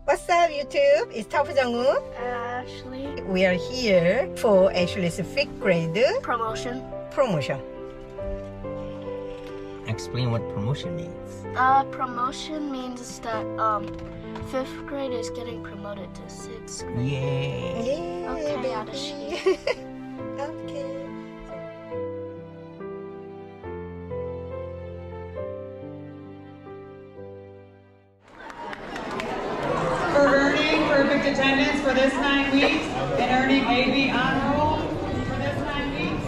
What's up, YouTube? It's 터프정우. Ashley. We are here for Ashley's 5th grade Promotion. promotion. Explain what promotion means. Promotion means that 5th grade is getting promoted to 6th grade. Yay! Yeah, Okay, baby. 아저씨. Okay. For earning perfect attendance for this 9 weeks and earning AB honor roll for this 9 weeks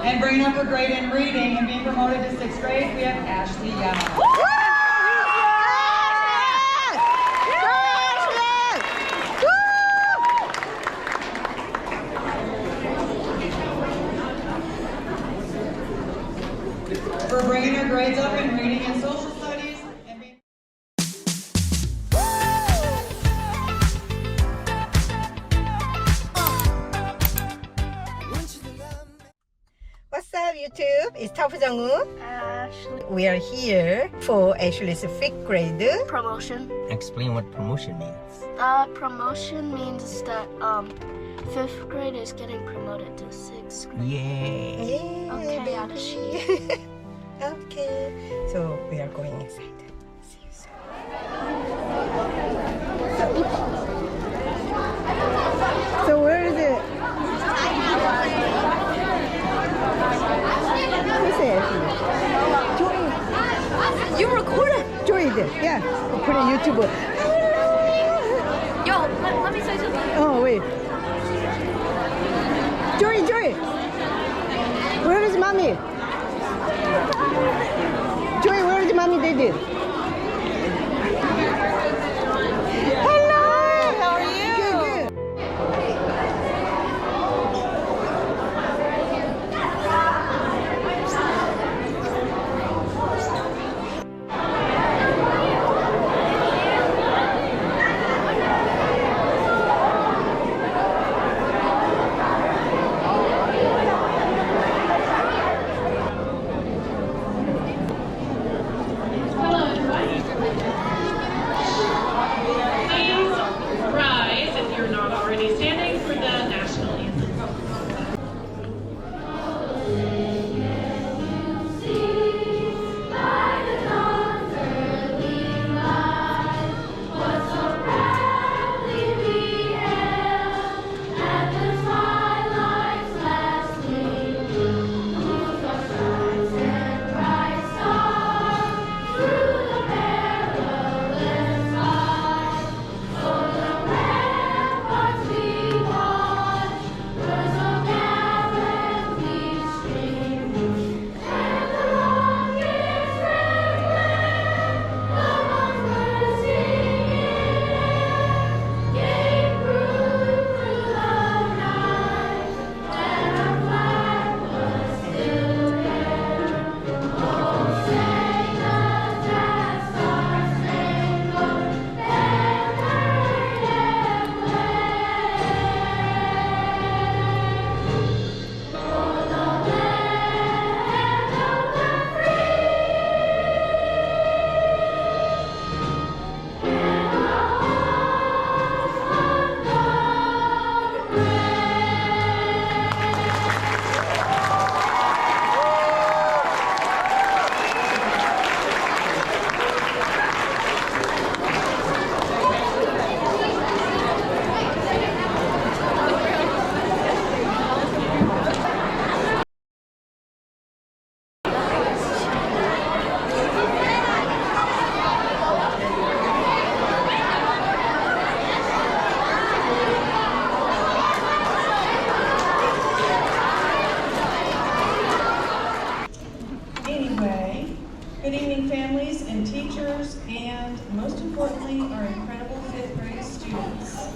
and bringing up her grade in reading and being promoted to 6th grade, we have Ashley Yao. For bringing her grades up in reading and social studies and being What's up, YouTube? It's 터프정우. Ashley. We are here for Ashley's 5th grade Promotion. Explain what promotion means. Promotion means that 5th grade is getting promoted to 6th grade. Yay! Yeah, Okay, baby. 아저씨. Okay. So we are going inside. See you soon. So where is it? Who's it? Joy. You recorded. Joy did. Yeah. Put it on YouTube. Yo, let me say something. Oh wait. Joy. Where is mommy? Joy, where is mommy? They did. Hello. How are you? Good. Please rise if you're not already standing for the national anthem. Anyway, good evening families and teachers and most importantly our incredible 5th grade students.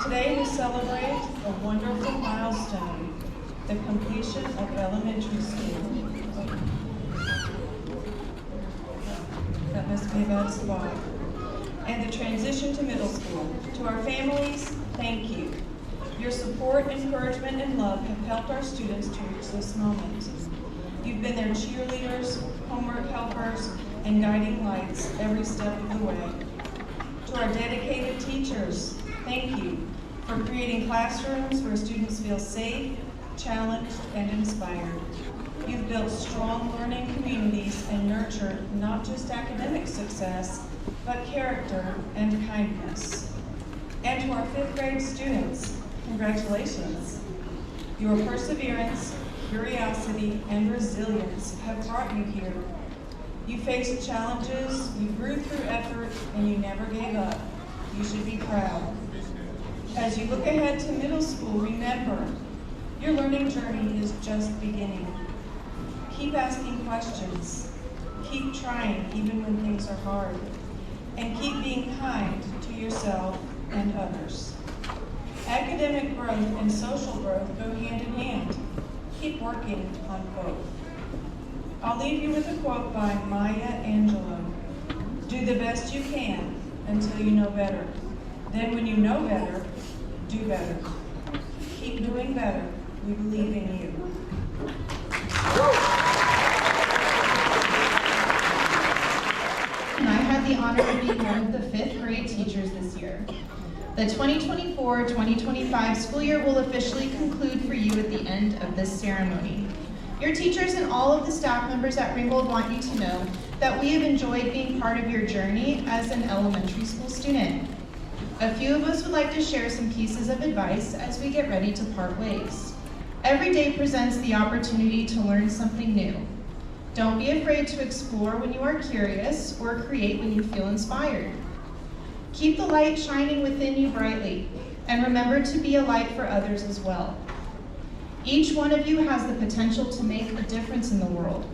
Today we celebrate a wonderful milestone, the completion of elementary school. That must be a bad spot. And the transition to middle school. To our families, thank you. Your support, encouragement, and love have helped our students to reach this moment. You've been their cheerleaders, homework helpers, and guiding lights every step of the way. To our dedicated teachers, thank you for creating classrooms where students feel safe, challenged, and inspired. You've built strong learning communities and nurtured not just academic success, but character and kindness. And to our 5th grade students, congratulations. Your perseverance, curiosity, and resilience have brought you here. You faced challenges, you grew through effort, and you never gave up. You should be proud. As you look ahead to middle school, remember, your learning journey is just beginning. Keep asking questions. Keep trying even when things are hard. And keep being kind to yourself and others. Academic growth and social growth go hand in hand. Keep working on both. I'll leave you with a quote by Maya Angelou. Do the best you can until you know better. Then when you know better, do better. Keep doing better. We believe in you. I had the honor of being one of the 5th grade teachers this year. The 2024-2025 school year will officially conclude for you at the end of this ceremony. Your teachers and all of the staff members at Ringgold want you to know that we have enjoyed being part of your journey as an elementary school student. A few of us would like to share some pieces of advice as we get ready to part ways. Every day presents the opportunity to learn something new. Don't be afraid to explore when you are curious or create when you feel inspired. Keep the light shining within you brightly, and remember to be a light for others as well. Each one of you has the potential to make a difference in the world.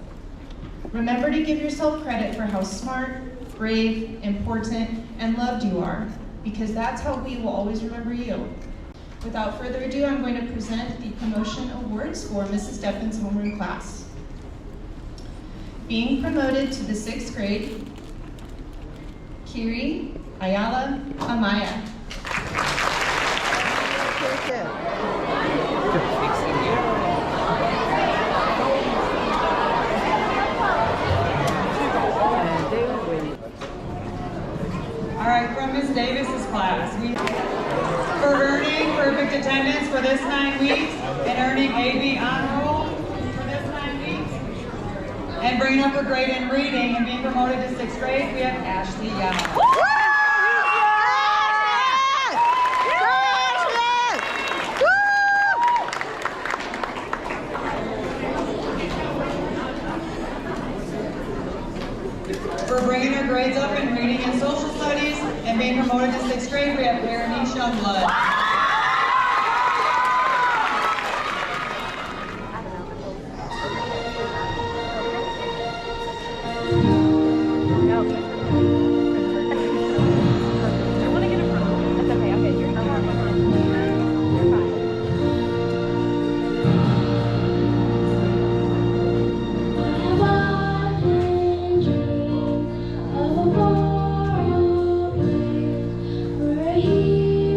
Remember to give yourself credit for how smart, brave, important, and loved you are, because that's how we will always remember you. Without further ado, I'm going to present the promotion awards for Mrs. Deppin's homeroom class. Being promoted to the 6th grade, Kiri Ayala Amaya. All right, from Ms. Davis's class, for earning perfect attendance for this 9 weeks and earning AB honor roll for this 9 weeks, and bringing up her grade in reading and being promoted to 6th grade, we have Ashley Young. For bringing her grades up in reading and social studies and being promoted to 6th grade, we have Berenice Youngblood. Where he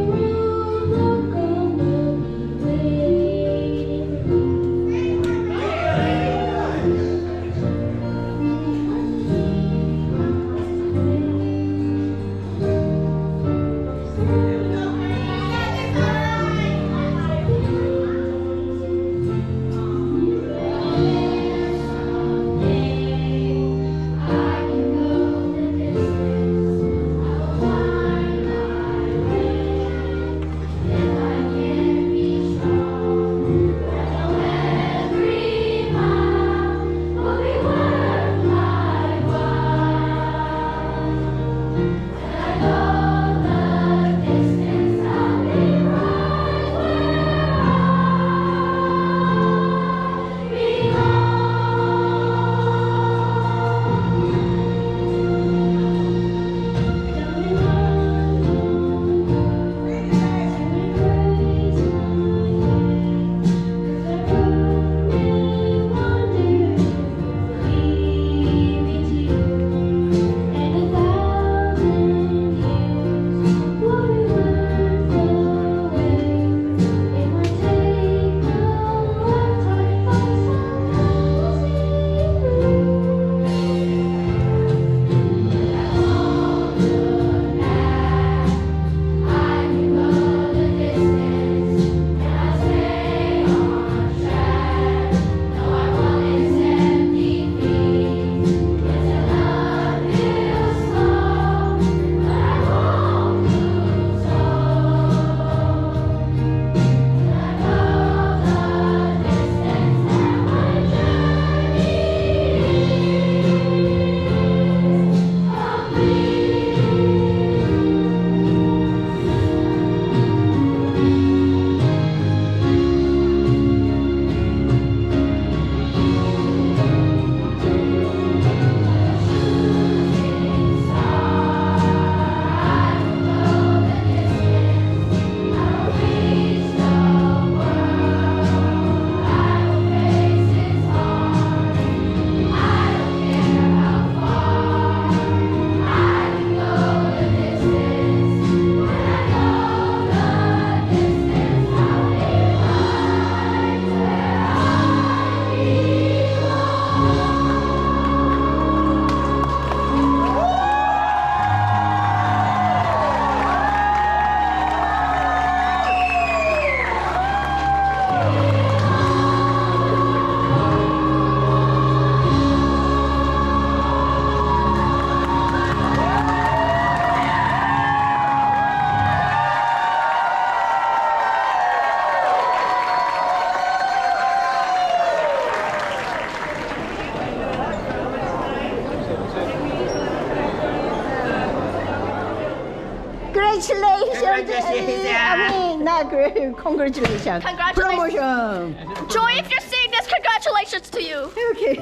Congratulations. Congratulations. I mean, not great. Congratulations. Congratulations. Promotion. Joy, if you're seeing this, congratulations to you. Okay.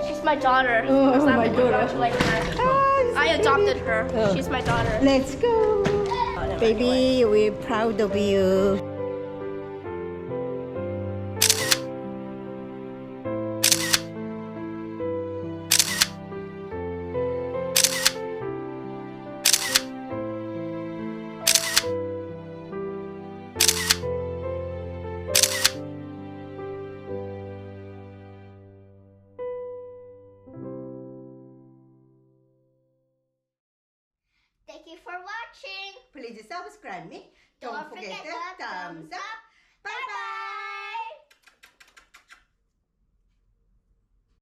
She's my daughter. Oh, Let's have my a daughter. congratulate her. Ah, I so adopted baby. her. Oh. She's my daughter. Let's go. Baby, we're proud of you. Thank you for watching. Please subscribe me. Don't forget the thumbs up. Bye bye.